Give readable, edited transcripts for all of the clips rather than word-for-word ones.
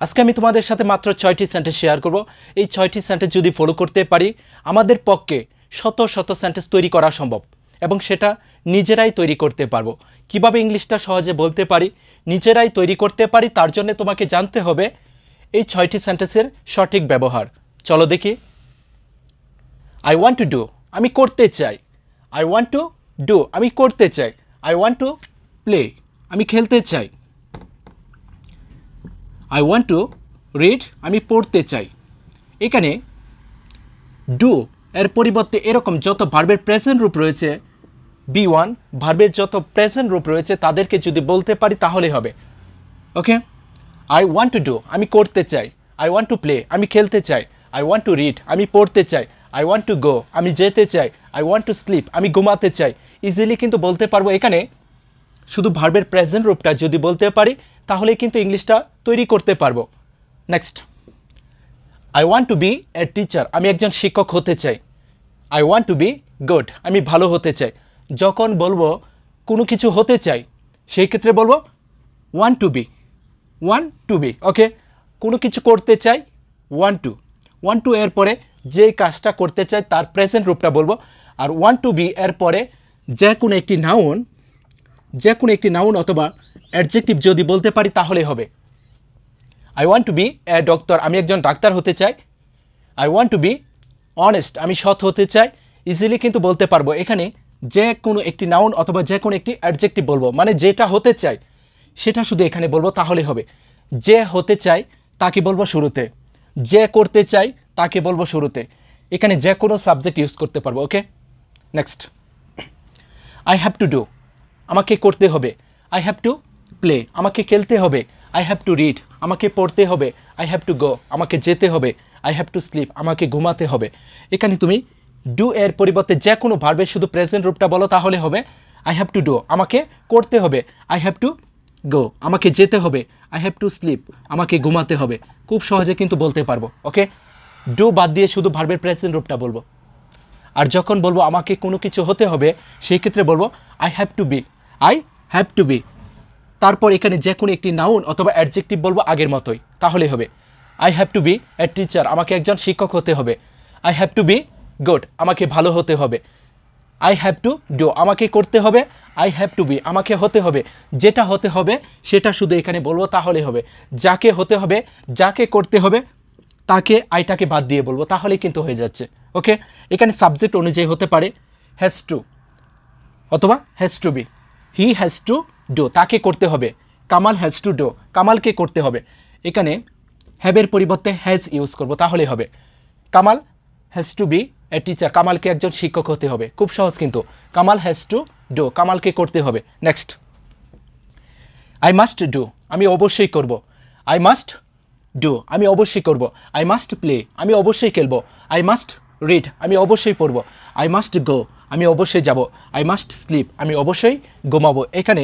আজকে আমি তোমাদের সাথে মাত্র 6টি সেন্টেন্স শেয়ার করব। এই 6টি সেন্টেন্স যদি ফলো করতে পারি আমাদের পক্ষে শত শত সেন্টেন্স তৈরি করা সম্ভব এবং সেটা নিজেরাই তৈরি করতে পারবো। কিভাবে ইংলিশটা সহজে বলতে পারি, নিজেরাই তৈরি করতে পারি, তার জন্য তোমাকে জানতে হবে এই 6টি সেন্টেন্সের সঠিক ব্যবহার। চলো দেখি। আই ওয়ান্ট টু ডু, আমি করতে চাই। আই ওয়ান্ট টু ডু, আমি করতে চাই। আই ওয়ান্ট টু প্লে, আমি খেলতে চাই। আই ওয়ান্ট টু রিড, আমি পড়তে চাই। এখানে ডু এর পরিবর্তে এরকম যত ভার্বের প্রেজেন্ট রূপ রয়েছে, B1 ভার্বের যত প্রেজেন্ট রূপ রয়েছে তাদেরকে যদি বলতে পারি তাহলে হবে। ওকে, আই ওয়ান্ট টু ডু, আমি করতে চাই। আই ওয়ান্ট টু প্লে, আমি খেলতে চাই। আই ওয়ান্ট টু রিড, আমি পড়তে চাই। আই ওয়ান্ট টু গো, আমি যেতে চাই। আই ওয়ান্ট টু স্লিপ, আমি ঘুমাতে চাই। ইজিলি কিন্তু বলতে পারবো। এখানে শুধু ভার্বের প্রেজেন্ট রূপটা যদি বলতে পারি তাহলে কিন্তু ইংলিশটা তৈরি করতে পারবো। Next, I want to be a teacher, আমি একজন শিক্ষক হতে চাই। I want to be good, আমি ভালো হতে চাই। যখন বলবো কোনো কিছু হতে চাই সেই ক্ষেত্রে বলবো want to be, one to be. Okay, কোনো কিছু করতে চাই, ওয়ান টু এর পরে যে কাজটা করতে চাই তার প্রেজেন্ট রূপটা বলবো। আর ওয়ান টু বি এর পরে যে কোনো একটি নাউন অথবা অ্যাডজেক্টিভ যদি বলতে পারি তাহলে হবে। I want to be a doctor, আমি একজন ডাক্তার হতে চাই। I want to be honest, আমি সৎ হতে চাই। ইজিলি কিন্তু বলতে পারবো। এখানে যে কোনো একটি নাউন অথবা যে কোনো একটি অ্যাডজেক্টিভ বলবো, মানে যেটা হতে চাই সেটা শুধু এখানে বলবো তাহলে হবে। যে হতে চাই তাকে বলবো শুরুতে, যে করতে চাই তাকে বলবো শুরুতে। এখানে যে কোনো সাবজেক্ট ইউজ করতে পারবো। Okay, next, I have to do, আমাকে করতে হবে। আই হ্যাভ টু প্লে, আমাকে খেলতে হবে। আই হ্যাভ টু রিড, আমাকে পড়তে হবে। আই হ্যাভ টু গো, আমাকে যেতে হবে। আই হ্যাভ টু স্লিপ, আমাকে ঘুমাতে হবে। এখানে তুমি ডু এর পরিবর্তে যে কোনো ভার্বের শুধু প্রেজেন্ট রূপটা বলো তাহলে হবে আই হ্যাভ টু ডু, আমাকে করতে হবে। আই হ্যাভ টু গো, আমাকে যেতে হবে। আই হ্যাভ টু স্লিপ, আমাকে ঘুমাতে হবে। খুব সহজে কিন্তু বলতে পারবো। ওকে, ডু বাদ দিয়ে শুধু ভার্বের প্রেজেন্ট রূপটা বলবো। আর যখন বলবো আমাকে কোনো কিছু হতে হবে সেই ক্ষেত্রে বলবো I have to be, I have to be. তারপর এখানে যে কোনো একটি নাউন অথবা অ্যাডজেক্টিভ বলবো আগের মতোই, তাহলে হবে I have to be a teacher, আমাকে একজন শিক্ষক হতে হবে। I have to be good, আমাকে ভালো হতে হবে। আই হ্যাভ টু ডু, আমাকে করতে হবে। আই হ্যাভ টু বি, আমাকে হতে হবে। যেটা হতে হবে সেটা শুধু এখানে বলবো তাহলে হবে। যাকে হতে হবে, যাকে করতে হবে তাকে আইটাকে বাদ দিয়ে বলবো তাহলেই কিন্তু হয়ে যাচ্ছে। ওকে, এখানে সাবজেক্ট অনুযায়ী হতে পারে হ্যাজ টু অথবা has to be. He has to do, তাকে করতে হবে। কামাল হ্যাজ টু ডু, কামালকে করতে হবে। এখানে হ্যাভের পরিবর্তে হ্যাজ ইউজ করব তাহলে হবে Kamal has to be a teacher, কামালকে একজন শিক্ষক হতে হবে। খুব সহজ কিন্তু, কামাল হ্যাজ টু ডু, কামালকে করতে হবে। নেক্সট, আই মাস্ট ডু, আমি অবশ্যই করব। আই মাস্ট ডু, আমি অবশ্যই করব। আই মাস্ট প্লে, আমি অবশ্যই খেলবো। আই মাস্ট রিড, আমি অবশ্যই পড়ব। আই মাস্ট গো, আমি অবশ্যই যাব। আই মাস্ট স্লিপ, আমি অবশ্যই ঘুমাবো। এখানে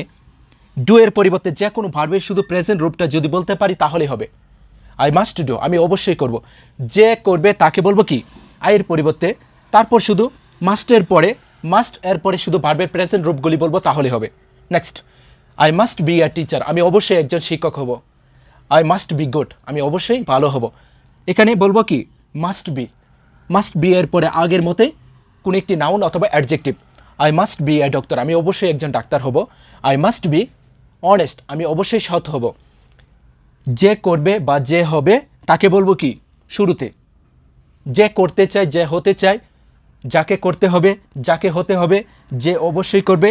ডু এর পরিবর্তে যে কোনো ভার্বের শুধু প্রেজেন্ট রূপটা যদি বলতে পারি তাহলে হবে আই মাস্ট ডু, আমি অবশ্যই করব। যে করবে তাকে বলবো কি আইয়ের পরিবর্তে, তারপর শুধু মাস্ট এর পরে শুধু ভার্বের প্রেজেন্ট রূপগুলি বলবো তাহলে হবে। Next, I must be a teacher, আমি অবশ্যই একজন শিক্ষক হব। আই মাস্ট বি গুড, আমি অবশ্যই ভালো হব। এখানে বলবো কি মাস্ট বি এর পরে আগের মতোই কোনো একটি নাউন অথবা adjective. I must be a doctor, আমি অবশ্যই একজন ডাক্তার হব। আই মাস্ট বি অনেস্ট, আমি অবশ্যই সৎ হব। যে করবে বা যে হবে তাকে বলবো কি শুরুতে। যে করতে চায়, যে হতে চায়, যাকে করতে হবে, যাকে হতে হবে, যে অবশ্যই করবে,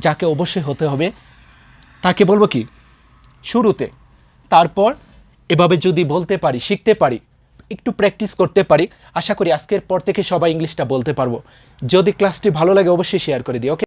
যাকে অবশ্যই হতে হবে তাকে বলবো কি শুরুতে। তারপর এভাবে যদি বলতে পারি, শিখতে পারি, একটু প্র্যাকটিস করতে পারি, আশা করি আজকের পর থেকে সবাই ইংলিশটা বলতে পারবো। যদি ক্লাসটি ভালো লাগে অবশ্যই শেয়ার করে দিও। ওকে।